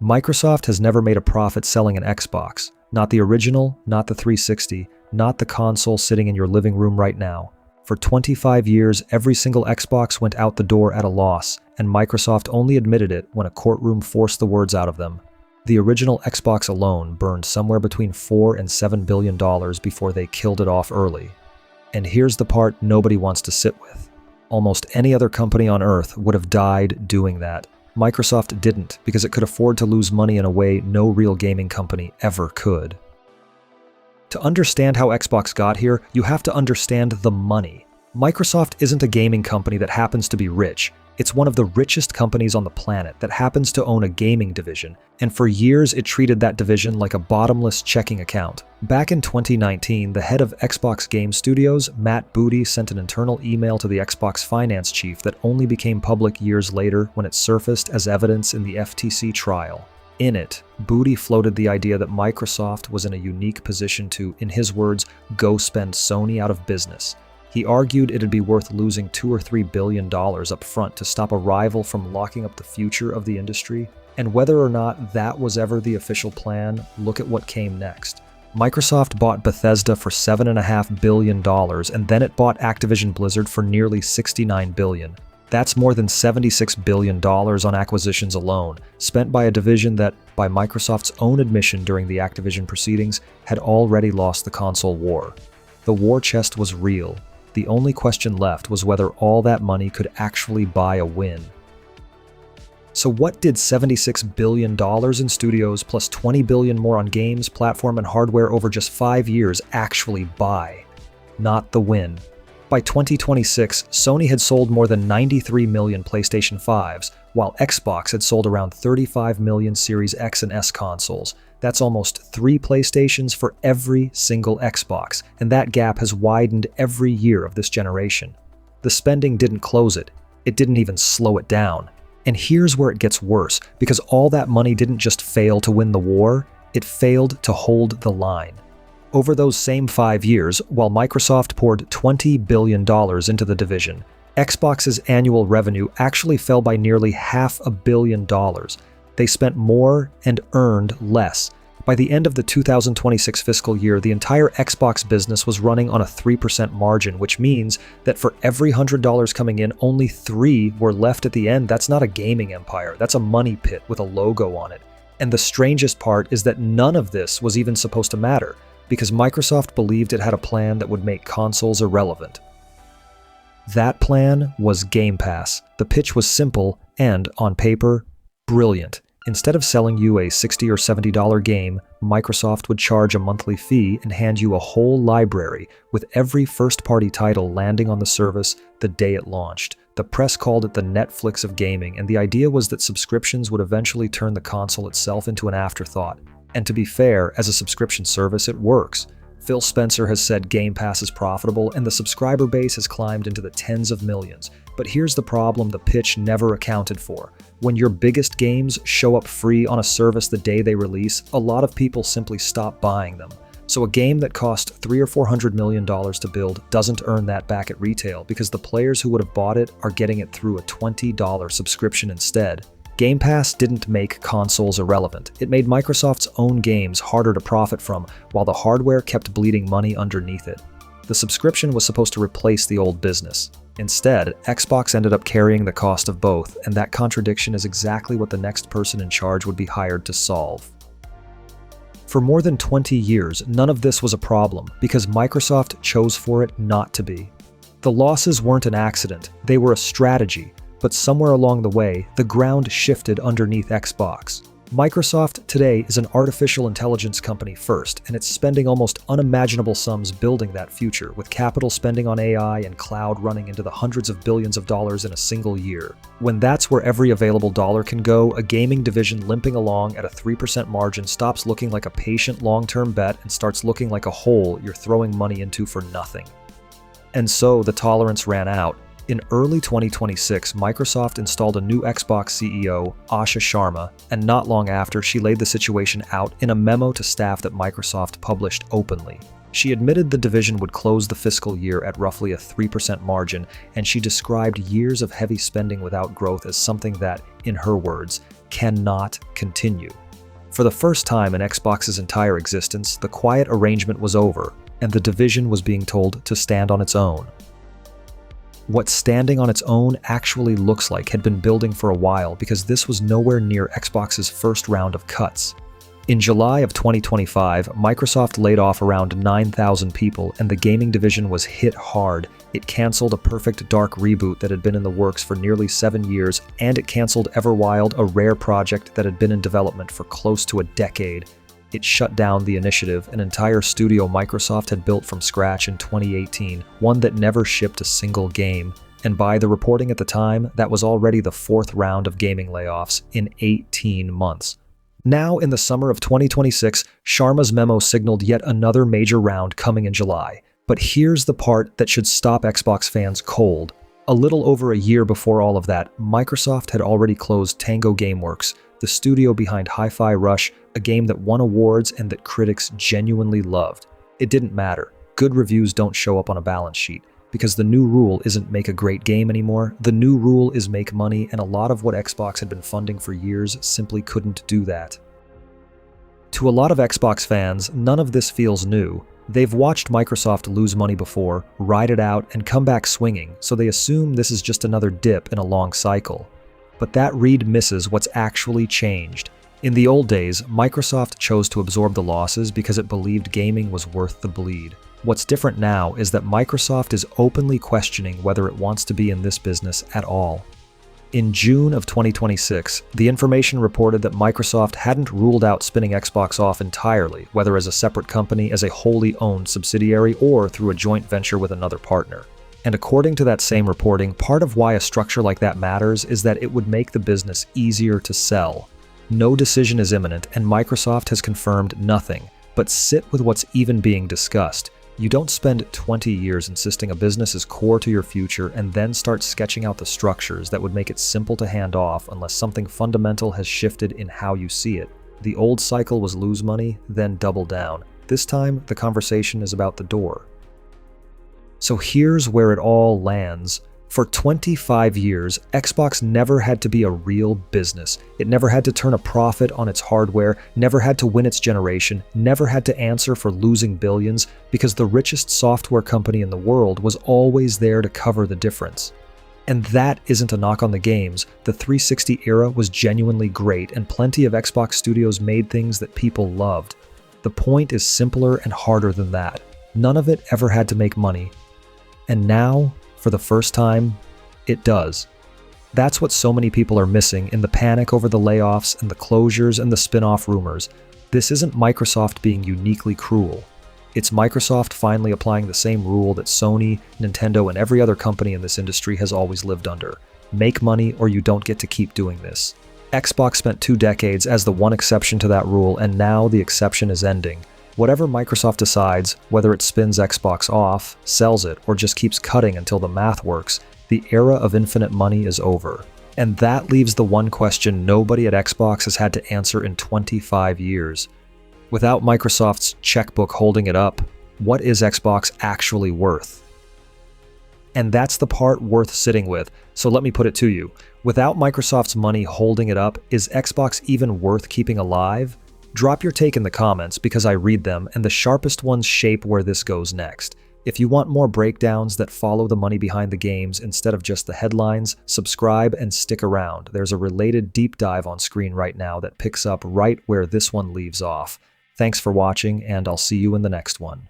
Microsoft has never made a profit selling an Xbox. Not the original, not the 360, not the console sitting in your living room right now. For 25 years, every single Xbox went out the door at a loss, and Microsoft only admitted it when a courtroom forced the words out of them. The original Xbox alone burned somewhere between $4 and $7 billion before they killed it off early. And here's the part nobody wants to sit with. Almost any other company on Earth would have died doing that. Microsoft didn't, because it could afford to lose money in a way no real gaming company ever could. To understand how Xbox got here, you have to understand the money. Microsoft isn't a gaming company that happens to be rich. It's one of the richest companies on the planet that happens to own a gaming division, and for years it treated that division like a bottomless checking account. Back in 2019, the head of Xbox Game Studios, Matt Booty, sent an internal email to the Xbox finance chief that only became public years later when it surfaced as evidence in the FTC trial. In it, Booty floated the idea that Microsoft was in a unique position to, in his words, go spend Sony out of business. He argued it'd be worth losing $2 or $3 billion up front to stop a rival from locking up the future of the industry. And whether or not that was ever the official plan, look at what came next. Microsoft bought Bethesda for $7.5 billion, and then it bought Activision Blizzard for nearly $69 billion. That's more than $76 billion on acquisitions alone, spent by a division that, by Microsoft's own admission during the Activision proceedings, had already lost the console war. The war chest was real. The only question left was whether all that money could actually buy a win. So what did $76 billion in studios plus $20 billion more on games, platform, and hardware over just 5 years actually buy? Not the win. By 2026, Sony had sold more than 93 million PlayStation 5s, while Xbox had sold around 35 million Series X and S consoles. That's almost 3 PlayStations for every single Xbox, and that gap has widened every year of this generation. The spending didn't close it. It didn't even slow it down. And here's where it gets worse, because all that money didn't just fail to win the war, it failed to hold the line. Over those same 5 years, while Microsoft poured $20 billion into the division, Xbox's annual revenue actually fell by nearly $500 million. They spent more and earned less. By the end of the 2026 fiscal year, the entire Xbox business was running on a 3% margin, which means that for every $100 coming in, only 3 were left at the end. That's not a gaming empire. That's a money pit with a logo on it. And the strangest part is that none of this was even supposed to matter, because Microsoft believed it had a plan that would make consoles irrelevant. That plan was Game Pass. The pitch was simple and, on paper, brilliant. Instead of selling you a $60 or $70 game, Microsoft would charge a monthly fee and hand you a whole library, with every first-party title landing on the service the day it launched. The press called it the Netflix of gaming, and the idea was that subscriptions would eventually turn the console itself into an afterthought. And to be fair, as a subscription service, it works. Phil Spencer has said Game Pass is profitable, and the subscriber base has climbed into the tens of millions. But here's the problem the pitch never accounted for. When your biggest games show up free on a service the day they release, a lot of people simply stop buying them. So a game that cost $300 or $400 million to build doesn't earn that back at retail, because the players who would have bought it are getting it through a $20 subscription instead. Game Pass didn't make consoles irrelevant. It made Microsoft's own games harder to profit from, while the hardware kept bleeding money underneath it. The subscription was supposed to replace the old business. Instead, Xbox ended up carrying the cost of both, and that contradiction is exactly what the next person in charge would be hired to solve. For more than 20 years, none of this was a problem, because Microsoft chose for it not to be. The losses weren't an accident, they were a strategy. But somewhere along the way, the ground shifted underneath Xbox. Microsoft today is an artificial intelligence company first, and it's spending almost unimaginable sums building that future, with capital spending on AI and cloud running into the hundreds of billions of dollars in a single year. When that's where every available dollar can go, a gaming division limping along at a 3% margin stops looking like a patient long-term bet and starts looking like a hole you're throwing money into for nothing. And so the tolerance ran out. In early 2026, Microsoft installed a new Xbox CEO, Asha Sharma, and not long after, she laid the situation out in a memo to staff that Microsoft published openly. She admitted the division would close the fiscal year at roughly a 3% margin, and she described years of heavy spending without growth as something that, in her words, cannot continue. For the first time in Xbox's entire existence, the quiet arrangement was over, and the division was being told to stand on its own. What standing on its own actually looks like had been building for a while, because this was nowhere near Xbox's first round of cuts. In July of 2025, Microsoft laid off around 9,000 people, and the gaming division was hit hard. It canceled a Perfect Dark reboot that had been in the works for nearly 7 years, and it canceled Everwild, a rare project that had been in development for close to a decade. It shut down the initiative, an entire studio Microsoft had built from scratch in 2018, one that never shipped a single game. And by the reporting at the time, that was already the 4th round of gaming layoffs in 18 months. Now, in the summer of 2026, Sharma's memo signaled yet another major round coming in July. But here's the part that should stop Xbox fans cold. A little over a year before all of that, Microsoft had already closed Tango Gameworks, the studio behind Hi-Fi Rush, a game that won awards and that critics genuinely loved. It didn't matter. Good reviews don't show up on a balance sheet, because the new rule isn't make a great game anymore. The new rule is make money, and a lot of what Xbox had been funding for years simply couldn't do that. To a lot of Xbox fans, none of this feels new. They've watched Microsoft lose money before, ride it out, and come back swinging, so they assume this is just another dip in a long cycle. But that read misses what's actually changed. In the old days, Microsoft chose to absorb the losses because it believed gaming was worth the bleed. What's different now is that Microsoft is openly questioning whether it wants to be in this business at all. In June of 2026, the information reported that Microsoft hadn't ruled out spinning Xbox off entirely, whether as a separate company, as a wholly owned subsidiary, or through a joint venture with another partner. And according to that same reporting, part of why a structure like that matters is that it would make the business easier to sell. No decision is imminent, and Microsoft has confirmed nothing, but sit with what's even being discussed. You don't spend 20 years insisting a business is core to your future and then start sketching out the structures that would make it simple to hand off unless something fundamental has shifted in how you see it. The old cycle was lose money, then double down. This time, the conversation is about the door. So here's where it all lands. For 25 years, Xbox never had to be a real business. It never had to turn a profit on its hardware, never had to win its generation, never had to answer for losing billions, because the richest software company in the world was always there to cover the difference. And that isn't a knock on the games. The 360 era was genuinely great, and plenty of Xbox studios made things that people loved. The point is simpler and harder than that. None of it ever had to make money. And now, for the first time, it does. That's what so many people are missing in the panic over the layoffs and the closures and the spin-off rumors. This isn't Microsoft being uniquely cruel. It's Microsoft finally applying the same rule that Sony, Nintendo, and every other company in this industry has always lived under. Make money or you don't get to keep doing this. Xbox spent 2 decades as the one exception to that rule, and now the exception is ending. Whatever Microsoft decides, whether it spins Xbox off, sells it, or just keeps cutting until the math works, the era of infinite money is over. And that leaves the one question nobody at Xbox has had to answer in 25 years. Without Microsoft's checkbook holding it up, what is Xbox actually worth? And that's the part worth sitting with, so let me put it to you. Without Microsoft's money holding it up, is Xbox even worth keeping alive? Drop your take in the comments because I read them, and the sharpest ones shape where this goes next. If you want more breakdowns that follow the money behind the games instead of just the headlines, subscribe and stick around. There's a related deep dive on screen right now that picks up right where this one leaves off. Thanks for watching, and I'll see you in the next one.